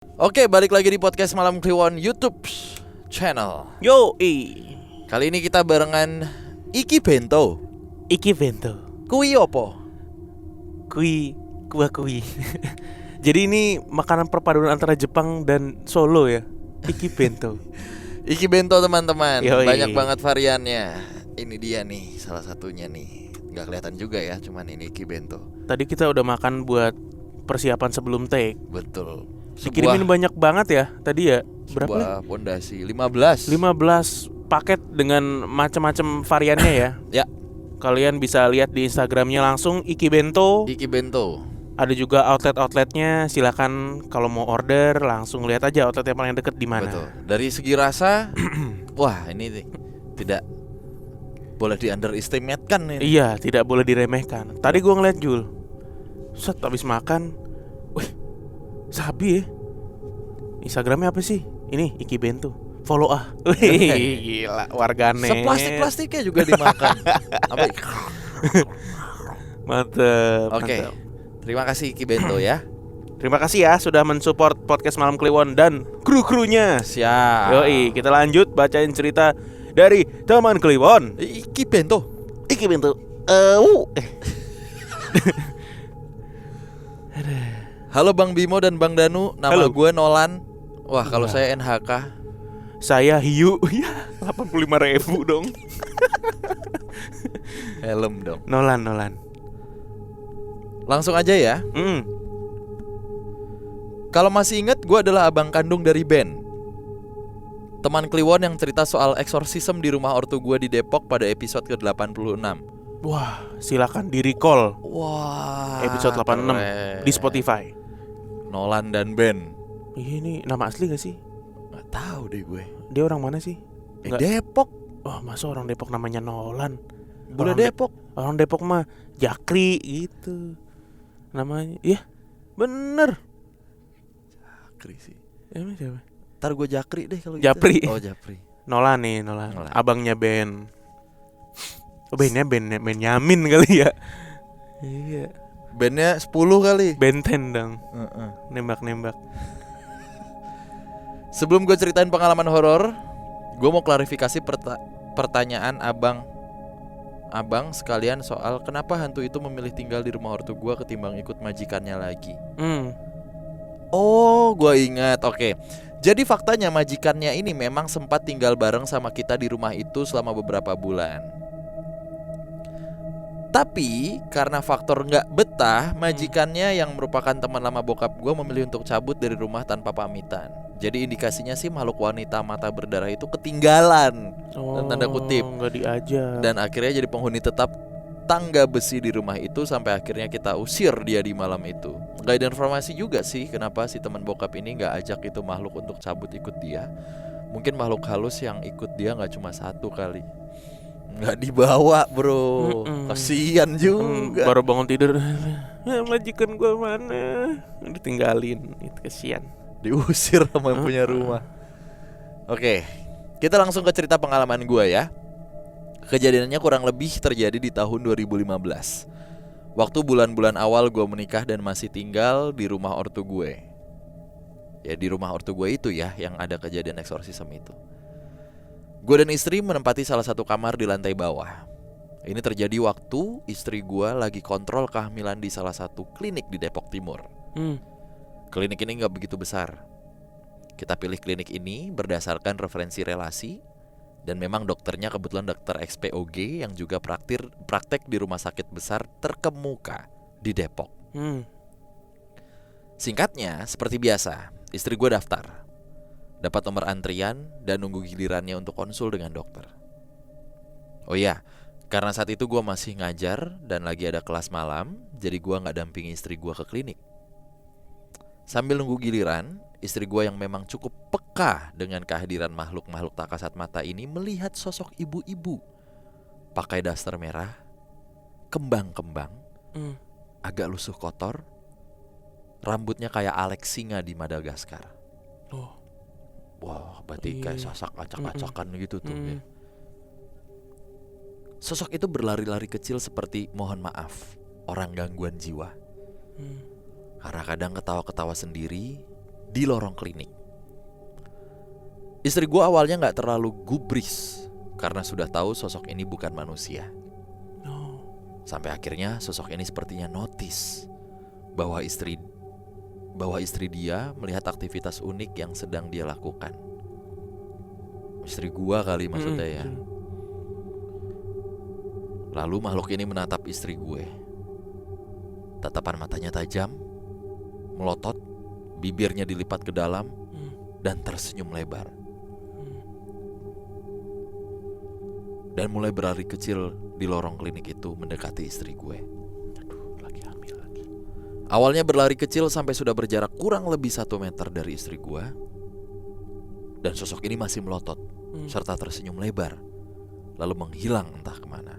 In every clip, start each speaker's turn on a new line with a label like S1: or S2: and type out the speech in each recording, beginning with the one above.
S1: Oke, balik lagi di podcast Malam Kliwon YouTube channel.
S2: Yo,
S1: Kali ini kita barengan Iki Bento.
S2: Iki Bento.
S1: Kui opo?
S2: Kui. Jadi ini makanan perpaduan antara Jepang dan Solo ya. Iki Bento.
S1: Iki Bento teman-teman.
S2: Yoi.
S1: Banyak banget variannya. Ini dia nih, salah satunya nih. Nggak kelihatan juga ya, cuman ini Iki Bento.
S2: Tadi kita udah makan buat persiapan sebelum take.
S1: Betul.
S2: Dikirimin banyak banget ya tadi ya. Berapa nih?
S1: Sebuah pondasi 15.
S2: 15 paket dengan macam-macam variannya ya.
S1: Ya,
S2: Kalian bisa lihat di Instagramnya langsung Iki Bento.
S1: Iki Bento.
S2: Ada juga outlet-outletnya. Silakan kalau mau order langsung lihat aja outlet yang paling deket di mana.
S1: Betul. Dari segi rasa, wah ini tidak boleh di underestimate-kan ini.
S2: Iya, tidak boleh diremehkan. Tadi gua ngeliat Jul, set habis makan, wih, sabi ya. Instagramnya apa sih? Ini Iki Bento. Follow ah. Wih, gila warganet.
S1: Seplastik-plastiknya juga dimakan. Apa?
S2: Mantep.
S1: Oke.
S2: Mantep.
S1: Terima kasih Iki Bento ya.
S2: Terima kasih ya sudah mensupport podcast Malam Kliwon dan kru-krunya.
S1: Siap.
S2: Yoi, kita lanjut bacain cerita dari teman Kliwon.
S1: Iki Bento.
S2: Iki Bento.
S1: Halo Bang Bimo dan Bang Danu, nama
S2: Halo.
S1: gue Nolan. Wah, kalau
S2: Iya.
S1: saya NHK.
S2: Saya Hiu. Ya, 85.000 dong.
S1: Helm dong.
S2: Nolan.
S1: Langsung aja ya.
S2: Hmm.
S1: Kalau masih ingat, gue adalah abang kandung dari Ben, teman Kliwon yang cerita soal eksorsisme di rumah ortu gue di Depok pada episode ke-86.
S2: Wah, silakan di-recall
S1: Wah,
S2: episode 86
S1: keren.
S2: di Spotify.
S1: Nolan dan Ben.
S2: Ini nama asli gak sih?
S1: Gak tahu deh gue.
S2: Dia orang mana sih? Nggak.
S1: Depok.
S2: Oh, masa orang Depok namanya Nolan?
S1: Bule
S2: Orang
S1: Depok.
S2: Orang Depok mah Jakri gitu namanya. Iya, bener.
S1: Jakri sih.
S2: Emang siapa?
S1: Ntar gue Jakri deh kalau
S2: Japri.
S1: gitu. Oh, Japri.
S2: Nolan nih, Nolan.
S1: Nolan.
S2: Abangnya Ben. Oh, Benyamin kali ya. Iya,
S1: Bandnya 10 kali.
S2: Benten dong.
S1: Heeh.
S2: Nembak-nembak.
S1: Sebelum gue ceritain pengalaman horor, gue mau klarifikasi pertanyaan abang sekalian soal kenapa hantu itu memilih tinggal di rumah ortu gue ketimbang ikut majikannya lagi. Oh, gue ingat. Oke. Jadi faktanya majikannya ini memang sempat tinggal bareng sama kita di rumah itu selama beberapa bulan. Tapi karena faktor nggak betah, majikannya yang merupakan teman lama bokap gue memilih untuk cabut dari rumah tanpa pamitan. Jadi indikasinya sih makhluk wanita mata berdarah itu ketinggalan,
S2: Oh,
S1: tanda kutip.
S2: nggak diajak.
S1: Dan akhirnya jadi penghuni tetap tangga besi di rumah itu sampai akhirnya kita usir dia di malam itu. Gak ada informasi juga sih kenapa si teman bokap ini nggak ajak itu makhluk untuk cabut ikut dia. Mungkin makhluk halus yang ikut dia nggak cuma satu kali. Nggak dibawa bro. Kasian juga.
S2: Baru bangun tidur, majikan gue mana? Ditinggalin, itu kesian.
S1: Diusir sama yang punya rumah. Oke, kita langsung ke cerita pengalaman gue ya. Kejadiannya kurang lebih terjadi di tahun 2015. Waktu bulan-bulan awal gue menikah dan masih tinggal di rumah ortu gue. Ya di rumah ortu gue itu ya yang ada kejadian eksorsisme itu. Gue dan istri menempati salah satu kamar di lantai bawah. Ini terjadi waktu istri gue lagi kontrol kehamilan di salah satu klinik di Depok Timur. Klinik ini gak begitu besar. Kita pilih klinik ini berdasarkan referensi relasi. Dan memang dokternya kebetulan dokter XPOG yang juga praktek di rumah sakit besar terkemuka di Depok. Singkatnya, seperti biasa, istri gue daftar, dapat nomor antrian dan nunggu gilirannya untuk konsul dengan dokter. Oh iya, karena saat itu gue masih ngajar dan lagi ada kelas malam, jadi gue gak dampingi istri gue ke klinik. Sambil nunggu giliran, istri gue yang memang cukup peka dengan kehadiran makhluk-makhluk tak kasat mata ini melihat sosok ibu-ibu pakai daster merah, kembang-kembang, agak lusuh kotor, rambutnya kayak Alex Singa di Madagaskar.
S2: Oh.
S1: Wah, berarti
S2: Iya.
S1: kayak sasak acak-acakan gitu tuh ya. Sosok itu berlari-lari kecil seperti mohon maaf, orang gangguan jiwa. Karena kadang ketawa-ketawa sendiri, di lorong klinik. Istri gue awalnya gak terlalu gubris karena sudah tahu sosok ini bukan manusia. Sampai akhirnya sosok ini sepertinya notice bahwa istri dia melihat aktivitas unik yang sedang dia lakukan. Istri gua kali maksudnya ya. Lalu makhluk ini menatap istri gue. Tatapan matanya tajam, melotot, bibirnya dilipat ke dalam, dan tersenyum lebar. Dan mulai berlari kecil di lorong klinik itu mendekati istri gue.
S2: Aduh, lagi hamil lagi.
S1: Awalnya berlari kecil sampai sudah berjarak kurang lebih 1 meter dari istri gue. Dan sosok ini masih melotot serta tersenyum lebar, lalu menghilang entah kemana.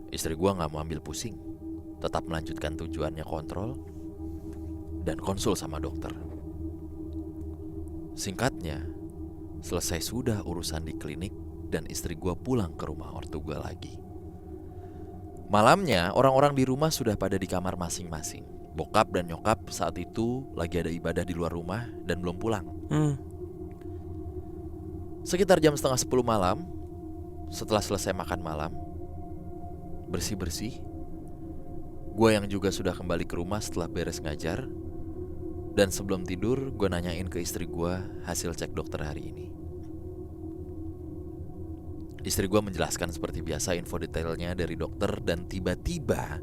S1: Istri gue gak mau ambil pusing, tetap melanjutkan tujuannya kontrol dan konsul sama dokter. Singkatnya, selesai sudah urusan di klinik dan istri gue pulang ke rumah ortu gue lagi. Malamnya orang-orang di rumah sudah pada di kamar masing-masing. Bokap dan nyokap saat itu lagi ada ibadah di luar rumah dan belum pulang. Sekitar jam 9:30 malam, setelah selesai makan malam, bersih-bersih, gue yang juga sudah kembali ke rumah setelah beres ngajar. Dan sebelum tidur, gue nanyain ke istri gue hasil cek dokter hari ini. Istri gue menjelaskan seperti biasa info detailnya dari dokter. Dan tiba-tiba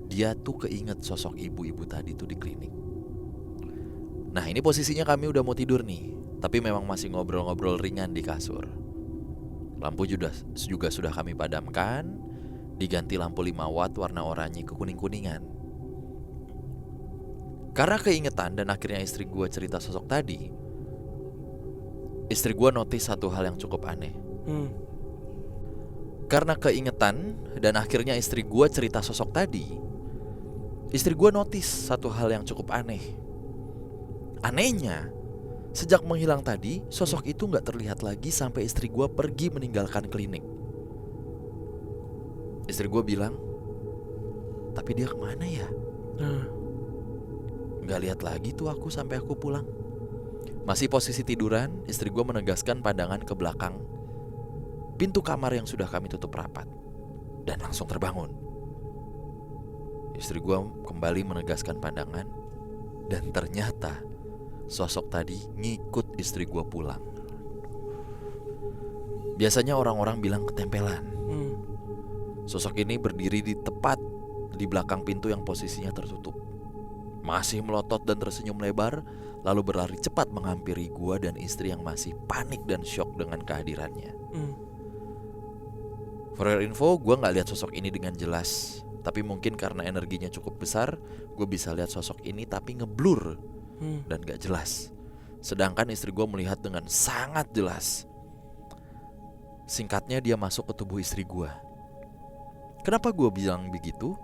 S1: dia tuh keinget sosok ibu-ibu tadi tuh di klinik. Nah, ini posisinya kami udah mau tidur nih, tapi memang masih ngobrol-ngobrol ringan di kasur. Lampu juga sudah kami padamkan, diganti lampu 5 watt warna oranye ke kuning-kuningan. Karena keingetan dan akhirnya istri gue cerita sosok tadi, istri gue notice satu hal yang cukup aneh. Karena keingetan dan akhirnya istri gue cerita sosok tadi, istri gue notice satu hal yang cukup aneh. Anehnya, sejak menghilang tadi, sosok itu gak terlihat lagi sampai istri gue pergi meninggalkan klinik. Istri gue bilang, tapi dia kemana ya? Gak lihat lagi tuh aku sampai aku pulang. Masih posisi tiduran, istri gue menegaskan pandangan ke belakang pintu kamar yang sudah kami tutup rapat, dan langsung terbangun. Istri gue kembali menegaskan pandangan, dan ternyata sosok tadi ngikut istri gue pulang. Biasanya orang-orang bilang ketempelan. Sosok ini berdiri di tepat di belakang pintu yang posisinya tertutup, masih melotot dan tersenyum lebar, lalu berlari cepat menghampiri gue dan istri yang masih panik dan syok dengan kehadirannya. For your info, gue gak lihat sosok ini dengan jelas, tapi mungkin karena energinya cukup besar, gue bisa lihat sosok ini tapi ngeblur dan gak jelas. Sedangkan istri gue melihat dengan sangat jelas. Singkatnya, dia masuk ke tubuh istri gue. Kenapa gue bilang begitu?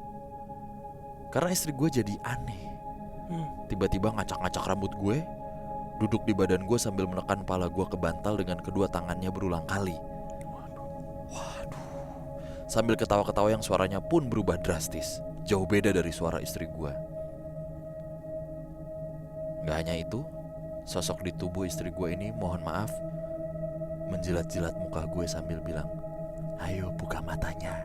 S1: Karena istri gue jadi aneh. Tiba-tiba ngacak-ngacak rambut gue, duduk di badan gue sambil menekan kepala gue ke bantal dengan kedua tangannya berulang kali. Waduh. Sambil ketawa-ketawa yang suaranya pun berubah drastis, jauh beda dari suara istri gue. Gak hanya itu, sosok di tubuh istri gue ini, mohon maaf, menjilat-jilat muka gue sambil bilang, ayo buka matanya,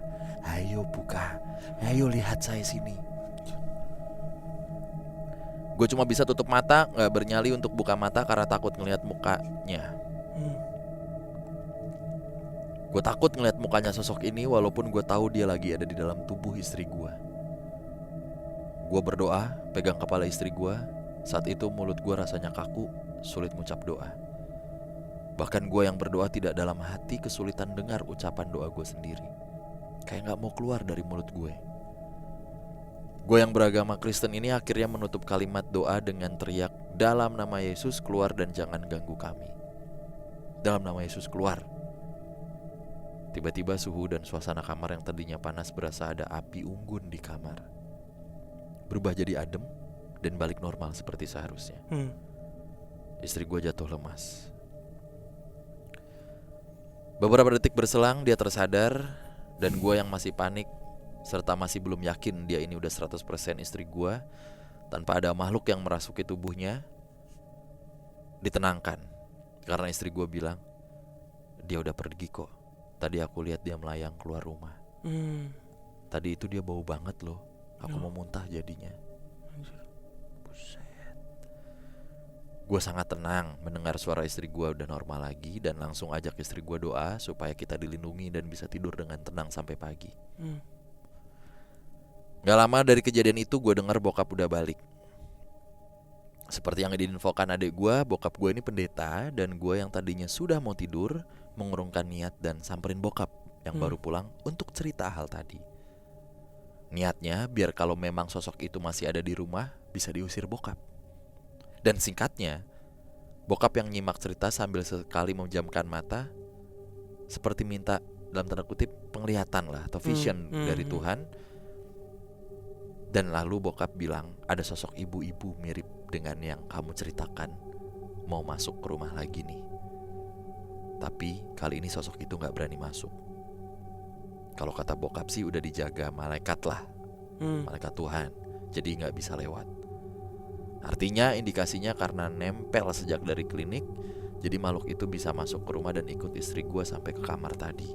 S1: ayo buka, ayo lihat saya sini. Gue cuma bisa tutup mata, gak bernyali untuk buka mata karena takut ngelihat mukanya. Gue takut ngelihat mukanya sosok ini walaupun gue tahu dia lagi ada di dalam tubuh istri gue. Gue berdoa, pegang kepala istri gue. Saat itu mulut gue rasanya kaku, sulit mengucap doa. Bahkan gue yang berdoa tidak dalam hati kesulitan dengar ucapan doa gue sendiri. Kayak gak mau keluar dari mulut gue. Gue yang beragama Kristen ini akhirnya menutup kalimat doa dengan teriak, dalam nama Yesus keluar dan jangan ganggu kami. Dalam nama Yesus keluar. Tiba-tiba suhu dan suasana kamar yang tadinya panas berasa ada api unggun di kamar. Berubah jadi adem dan balik normal seperti seharusnya. Istri gue jatuh lemas. Beberapa detik berselang dia tersadar, dan gue yang masih panik serta masih belum yakin dia ini udah 100% istri gue, tanpa ada makhluk yang merasuki tubuhnya, ditenangkan. Karena istri gue bilang, dia udah pergi kok. Tadi aku lihat dia melayang keluar rumah. Tadi itu dia bau banget loh. Aku mau muntah jadinya. Buset. Gue sangat tenang mendengar suara istri gue udah normal lagi, dan langsung ajak istri gue doa supaya kita dilindungi dan bisa tidur dengan tenang sampai pagi. Gak lama dari kejadian itu gue dengar bokap udah balik. Seperti yang diinfokan adik gue, bokap gue ini pendeta, dan gue yang tadinya sudah mau tidur mengurungkan niat dan samperin bokap yang baru pulang untuk cerita hal tadi. Niatnya biar kalau memang sosok itu masih ada di rumah bisa diusir bokap. Dan singkatnya, bokap yang nyimak cerita sambil sekali memejamkan mata, seperti minta dalam tanda kutip penglihatan lah atau vision dari Tuhan. Dan lalu bokap bilang ada sosok ibu-ibu mirip dengan yang kamu ceritakan mau masuk ke rumah lagi nih. Tapi kali ini sosok itu gak berani masuk. Kalau kata bokap sih udah dijaga malaikat lah, malaikat Tuhan, jadi gak bisa lewat. Artinya indikasinya karena nempel sejak dari klinik, jadi makhluk itu bisa masuk ke rumah dan ikut istri gue sampai ke kamar tadi.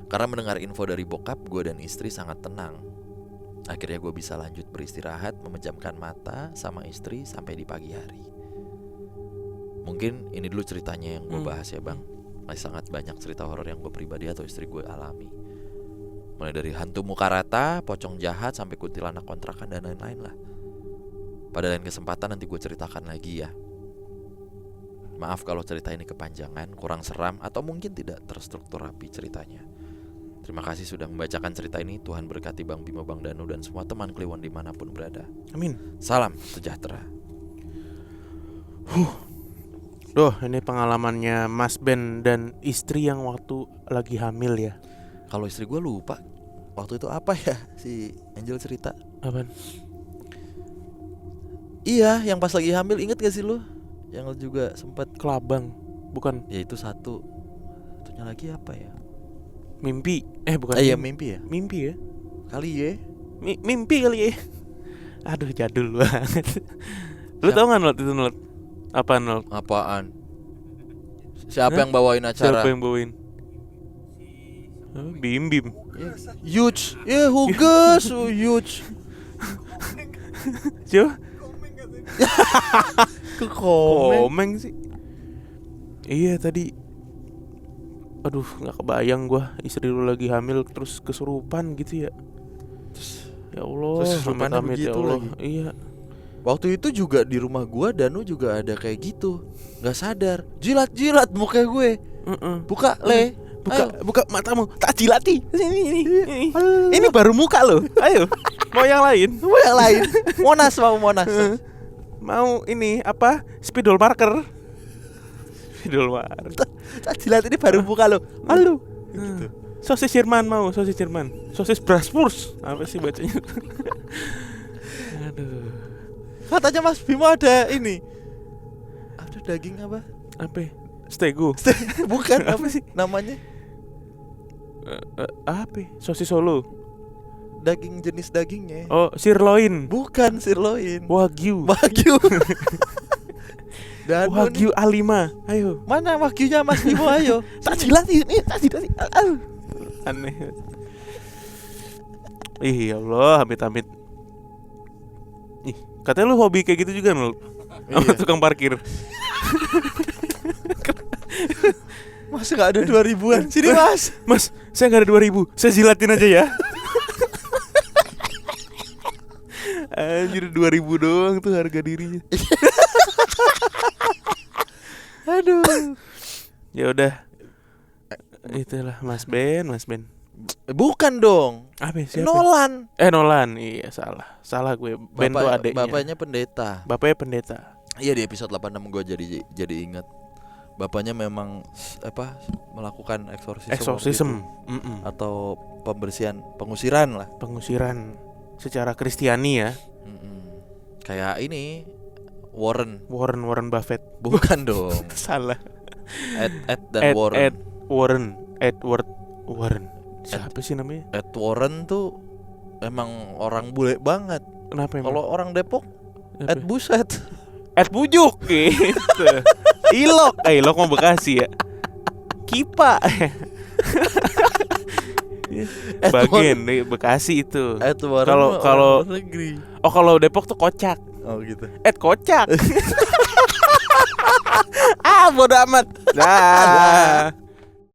S1: Karena mendengar info dari bokap, gue dan istri sangat tenang. Akhirnya gue bisa lanjut beristirahat, memejamkan mata sama istri sampai di pagi hari. Mungkin ini dulu ceritanya yang gue bahas ya bang. Masih sangat banyak cerita horor yang gue pribadi atau istri gue alami. Mulai dari hantu muka rata, pocong jahat, sampai kuntilanak kontrakan dan lain-lain lah. Pada lain kesempatan nanti gue ceritakan lagi ya. Maaf kalau cerita ini kepanjangan, kurang seram, atau mungkin tidak terstruktur rapi ceritanya. Terima kasih sudah membacakan cerita ini. Tuhan berkati Bang Bimo, Bang Danu, dan semua teman Kliwon dimanapun berada.
S2: Amin.
S1: Salam sejahtera.
S2: Duh, ini pengalamannya Mas Ben dan istri yang waktu lagi hamil ya.
S1: Kalau istri gue lupa waktu itu apa ya si Angel cerita.
S2: Apaan?
S1: Iya, yang pas lagi hamil, inget gak sih lu? Yang juga sempat
S2: Kelabang, bukan?
S1: ya itu satu. Satunya lagi apa ya?
S2: Mimpi. Bukan.
S1: Iya mimpi ya.
S2: Mimpi ya.
S1: Kali ya.
S2: Mimpi kali ya. Aduh, jadul banget. Lu tau gak Not itu Not? Apaan Not?
S1: Apaan? Siapa yang bawain acara?
S2: Siapa yang bawain? Bim Bim.
S1: Huge. Ya Huges, huge.
S2: Siapa?
S1: Ke komen
S2: sih. Iya tadi. Aduh, gak kebayang gua istri lu lagi hamil terus kesurupan gitu ya. Ya Allah,
S1: Terus kesurupannya
S2: amit-amit
S1: begitu
S2: ya Allah.
S1: lagi.
S2: Iya.
S1: Waktu itu juga di rumah gua, Danu juga ada kayak gitu. Gak sadar. Jilat-jilat muka gue. Buka le.
S2: Buka matamu, tak jilati. Ini. Ini baru muka lo. Ayo. Mau yang lain?
S1: Mau yang lain. Monas.
S2: Mau ini apa? Spidol marker. Spidol marker.
S1: Tak jilat ini baru muka lo. Halo. Gitu.
S2: Sosis Jerman mau, sosis Jerman. Sosis Bratwurst. Apa sih bacanya? Aduh.
S1: Katanya Mas Bimo ada ini. Ada daging apa?
S2: Apa? Stego.
S1: Bukan apa sih namanya?
S2: Apa? Sosis Solo.
S1: Daging jenis dagingnya.
S2: Oh, sirloin.
S1: Bukan sirloin.
S2: Wagyu.
S1: Dan
S2: Wagyu A5. Ayo.
S1: Mana wagyunya Mas Bimo ayo. Tak jilat ini, tak jilat.
S2: Aneh. Ih, ya Allah, amit-amit. Ih, katanya lu hobi kayak gitu juga lu. Sama tukang parkir.
S1: Masa gak ada 2000-an? Sini mas.
S2: Mas, saya gak ada 2000. Saya jilatin aja ya. Anjir, 2000 doang tuh harga dirinya. Aduh. Ya udah. Itulah Mas Ben.
S1: Bukan dong.
S2: Apa siapa?
S1: Nolan.
S2: Iya, salah gue. Ben tuh adeknya.
S1: Bapaknya pendeta.
S2: Bapaknya pendeta.
S1: Iya, di episode 86 gue jadi ingat. Bapaknya memang melakukan eksorsisme atau pengusiran
S2: secara Kristiani ya.
S1: Kayak ini Warren
S2: Buffett.
S1: bukan dong.
S2: Salah.
S1: Edward
S2: Warren. Siapa sih namanya?
S1: Ed Warren tuh emang orang bule banget.
S2: Kenapa emang?
S1: Kalau orang Depok
S2: Apa?
S1: Buset.
S2: Bujuk gitu. Ilok mau Bekasi ya. Kipa. Bagian di Bekasi itu. Kalau
S1: negeri.
S2: oh kalau Depok tuh kocak.
S1: Oh gitu.
S2: Kocak. Bodo amat. Dah.